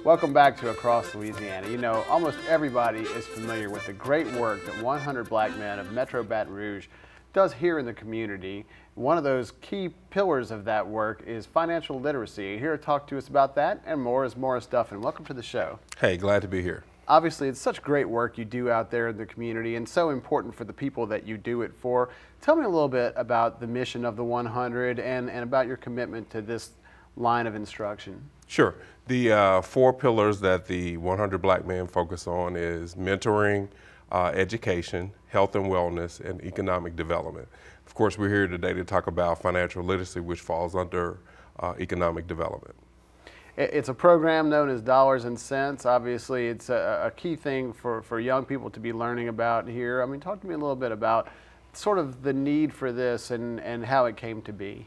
Welcome back to Across Louisiana. You know, almost everybody is familiar with the great work that 100 Black Men of Metro Baton Rouge does here in the community. One of those key pillars of that work is financial literacy. Here to talk to us about that and more is Morise Duffin. Welcome to the show. Hey, glad to be here. Obviously, it's such great work you do out there in the community and so important for the people that you do it for. Tell me a little bit about the mission of the 100 and about your commitment to this line of instruction. Sure. The four pillars that the 100 Black Men focus on is mentoring, education, health and wellness, and economic development. Of course, we're here today to talk about financial literacy, which falls under economic development. It's a program known as Dollars and Cents. Obviously, it's a key thing for young people to be learning about here. I mean, talk to me a little bit about sort of the need for this and how it came to be.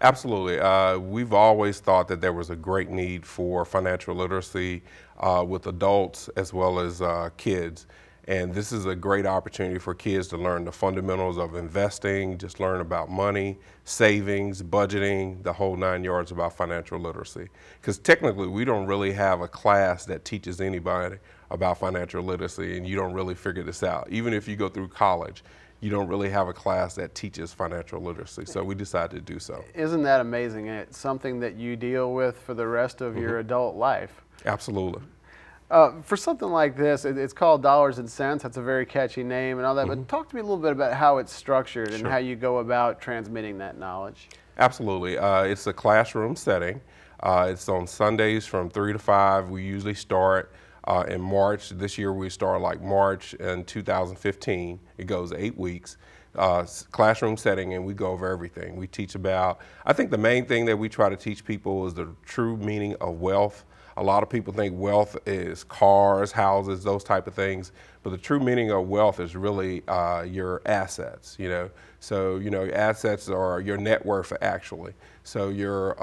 Absolutely. We've always thought that there was a great need for financial literacy with adults as well as kids. And this is a great opportunity for kids to learn the fundamentals of investing, just learn about money, savings, budgeting, the whole 9 yards about financial literacy. Because technically, we don't really have a class that teaches anybody about financial literacy, and you don't really figure this out. Even if you go through college, you don't really have a class that teaches financial literacy, so we decided to do so. Isn't that amazing? And it's something that you deal with for the rest of your adult life. Absolutely. For something like this, it's called Dollars and Cents. That's a very catchy name and all that, but talk to me a little bit about how it's structured and how you go about transmitting that knowledge. Absolutely. It's a classroom setting. It's on Sundays from 3 to 5. We usually start in March. This year we start like March in 2015. It goes 8 weeks. Classroom setting, and we go over everything. We teach about, I think the main thing that we try to teach people is the true meaning of wealth. A lot of people think wealth is cars, houses, those type of things, but the true meaning of wealth is really your assets, you know. So, you know, assets are your net worth actually. So you're,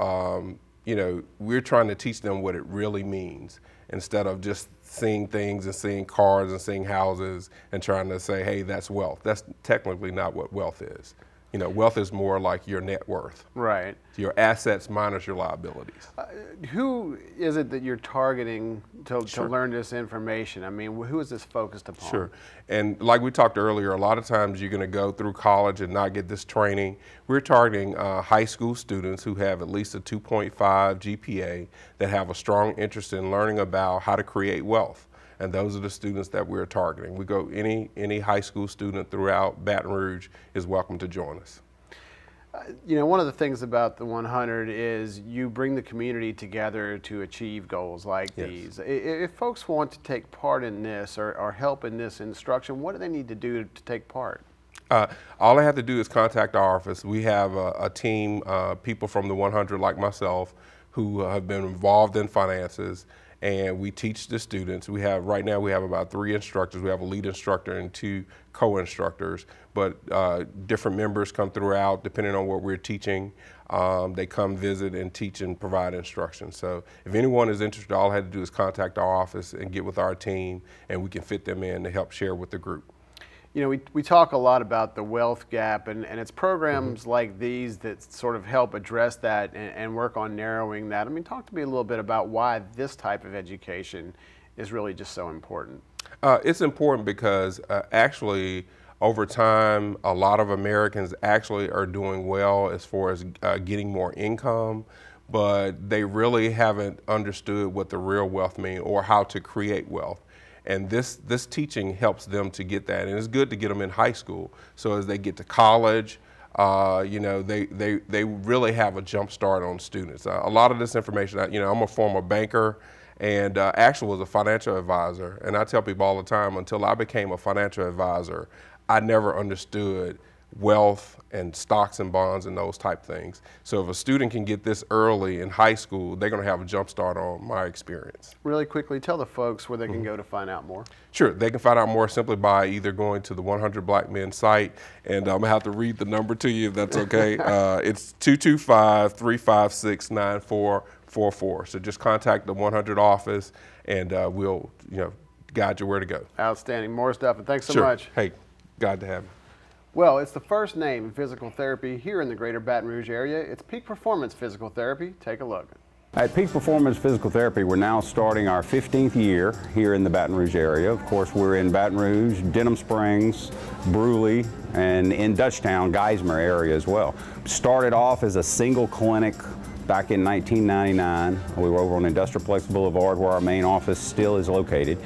you know, we're trying to teach them what it really means instead of just seeing things and seeing cars and seeing houses and trying to say, hey, that's wealth. That's technically not what wealth is. You know, wealth is more like your net worth. Right. Your assets minus your liabilities. Who is it that you're targeting to learn this information? I mean, who is this focused upon? Sure. And like we talked earlier, a lot of times you're going to go through college and not get this training. We're targeting high school students who have at least a 2.5 GPA that have a strong interest in learning about how to create wealth. And those are the students that we're targeting. We go, any high school student throughout Baton Rouge is welcome to join us. You know, one of the things about the 100 is you bring the community together to achieve goals like these. If folks want to take part in this or help in this instruction, what do they need to do to take part? All they have to do is contact our office. We have a team, people from the 100 like myself, who have been involved in finances, and we teach the students. We have, right now we have about 3 instructors. We have a lead instructor and 2 co-instructors, but different members come throughout depending on what we're teaching. They come visit and teach and provide instruction. So if anyone is interested, all I had to do is contact our office and get with our team, and we can fit them in to help share with the group. You know, we talk a lot about the wealth gap, and it's programs like these that sort of help address that and work on narrowing that. I mean, talk to me a little bit about why this type of education is really just so important. It's important because actually, over time, a lot of Americans actually are doing well as far as getting more income, but they really haven't understood what the real wealth means or how to create wealth. And this teaching helps them to get that, and it's good to get them in high school. So as they get to college, you know, they really have a jump start on students. A lot of this information, you know, I'm a former banker and actually was a financial advisor, and I tell people all the time, until I became a financial advisor, I never understood wealth and stocks and bonds and those type things. So if a student can get this early in high school, they're going to have a jump start on my experience. Really quickly, tell the folks where they can go to find out more. Sure, they can find out more simply by either going to the 100 Black Men site, and I'm going to have to read the number to you if that's okay. It's 225-356-9444. So just contact the 100 office, and we'll, you know, guide you where to go. Outstanding. Morise Duffin, thanks so much. Hey, glad to have you. Well, it's the first name in physical therapy here in the greater Baton Rouge area. It's Peak Performance Physical Therapy. Take a look. At Peak Performance Physical Therapy, we're now starting our 15th year here in the Baton Rouge area. Of course, we're in Baton Rouge, Denham Springs, Brewley, and in Dutchtown, Geismar area as well. Started off as a single clinic back in 1999. We were over on Industrialplex Boulevard where our main office still is located.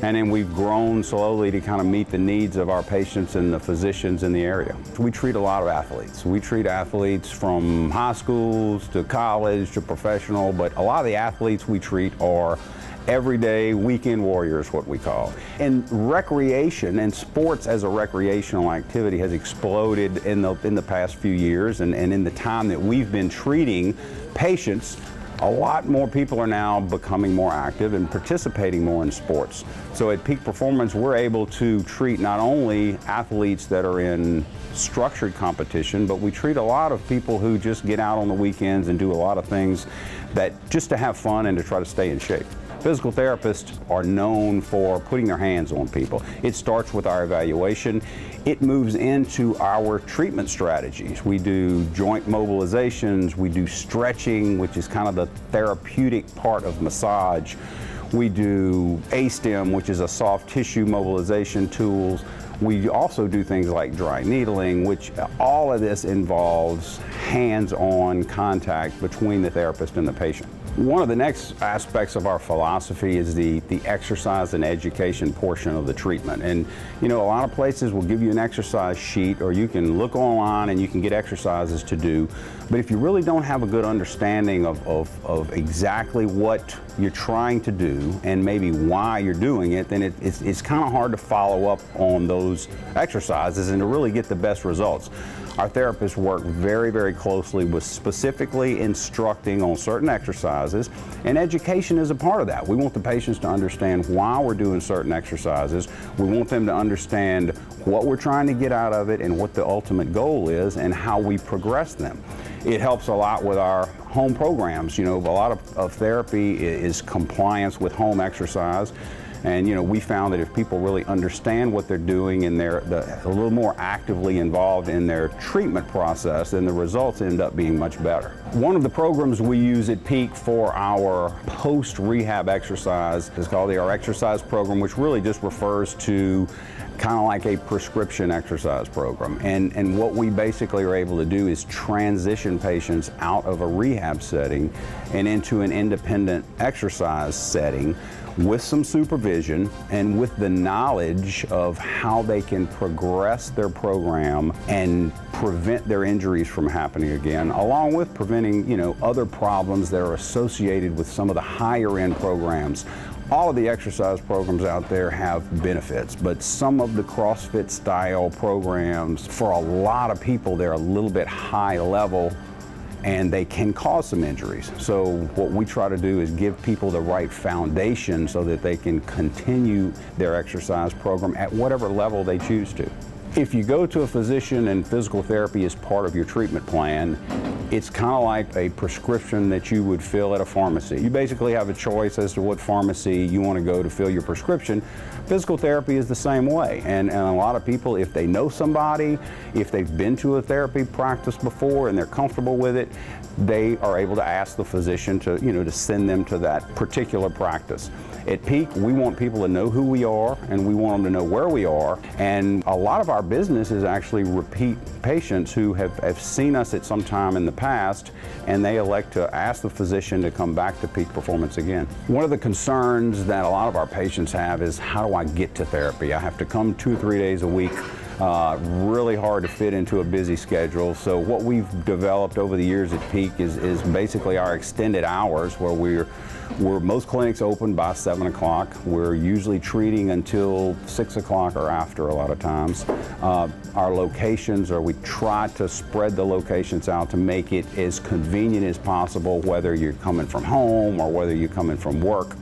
And then we've grown slowly to kind of meet the needs of our patients and the physicians in the area. We treat a lot of athletes. We treat athletes from high schools to college to professional, but a lot of the athletes we treat are everyday weekend warriors, what we call. And recreation and sports as a recreational activity has exploded in the past few years, and in the time that we've been treating patients, a lot more people are now becoming more active and participating more in sports. So at Peak Performance, we're able to treat not only athletes that are in structured competition, but we treat a lot of people who just get out on the weekends and do a lot of things that just to have fun and to try to stay in shape. Physical therapists are known for putting their hands on people. It starts with our evaluation. It moves into our treatment strategies. We do joint mobilizations, we do stretching, which is kind of the therapeutic part of massage. We do A-stem, which is a soft tissue mobilization tools. We also do things like dry needling, which all of this involves hands-on contact between the therapist and the patient. One of the next aspects of our philosophy is the exercise and education portion of the treatment. And you know, a lot of places will give you an exercise sheet, or you can look online and you can get exercises to do. But if you really don't have a good understanding of exactly what you're trying to do and maybe why you're doing it, then it's kind of hard to follow up on those exercises and to really get the best results. Our therapists work very, very closely with specifically instructing on certain exercises, and education is a part of that. We want the patients to understand why we're doing certain exercises. We want them to understand what we're trying to get out of it and what the ultimate goal is and how we progress them. It helps a lot with our home programs. You know, a lot of therapy is compliance with home exercise. And you know, we found that if people really understand what they're doing and they're a little more actively involved in their treatment process, then the results end up being much better. One of the programs we use at Peak for our post-rehab exercise is called our exercise program, which really just refers to kind of like a prescription exercise program. And what we basically are able to do is transition patients out of a rehab setting and into an independent exercise setting with some supervision and with the knowledge of how they can progress their program and prevent their injuries from happening again, along with preventing, you know, other problems that are associated with some of the higher end programs. All of the exercise programs out there have benefits, but some of the CrossFit style programs, for a lot of people, they're a little bit high level and they can cause some injuries. So what we try to do is give people the right foundation so that they can continue their exercise program at whatever level they choose to. If you go to a physician and physical therapy is part of your treatment plan, it's kind of like a prescription that you would fill at a pharmacy. You basically have a choice as to what pharmacy you want to go to fill your prescription. Physical therapy is the same way. And a lot of people, if they know somebody, if they've been to a therapy practice before and they're comfortable with it, they are able to ask the physician to, you know, to send them to that particular practice. At Peak, we want people to know who we are and we want them to know where we are. And a lot of our business is actually repeat patients who have seen us at some time in the past and they elect to ask the physician to come back to Peak Performance again. One of the concerns that a lot of our patients have is, how do I get to therapy? I have to come 2 or 3 days a week. Really hard to fit into a busy schedule. So what we've developed over the years at Peak is basically our extended hours, where most clinics open by 7 o'clock. We're usually treating until 6 o'clock or after a lot of times. Our locations, or we try to spread the locations out to make it as convenient as possible, whether you're coming from home or whether you're coming from work.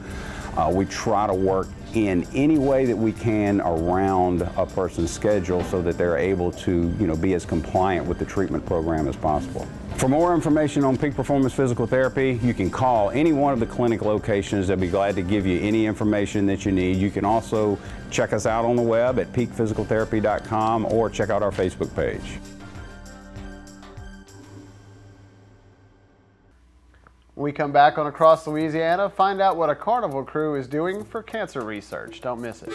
We try to work in any way that we can around a person's schedule so that they're able to, you know, be as compliant with the treatment program as possible. For more information on Peak Performance Physical Therapy, you can call any one of the clinic locations. They'll be glad to give you any information that you need. You can also check us out on the web at peakphysicaltherapy.com or check out our Facebook page. When we come back on Across Louisiana, find out what a carnival crew is doing for cancer research. Don't miss it.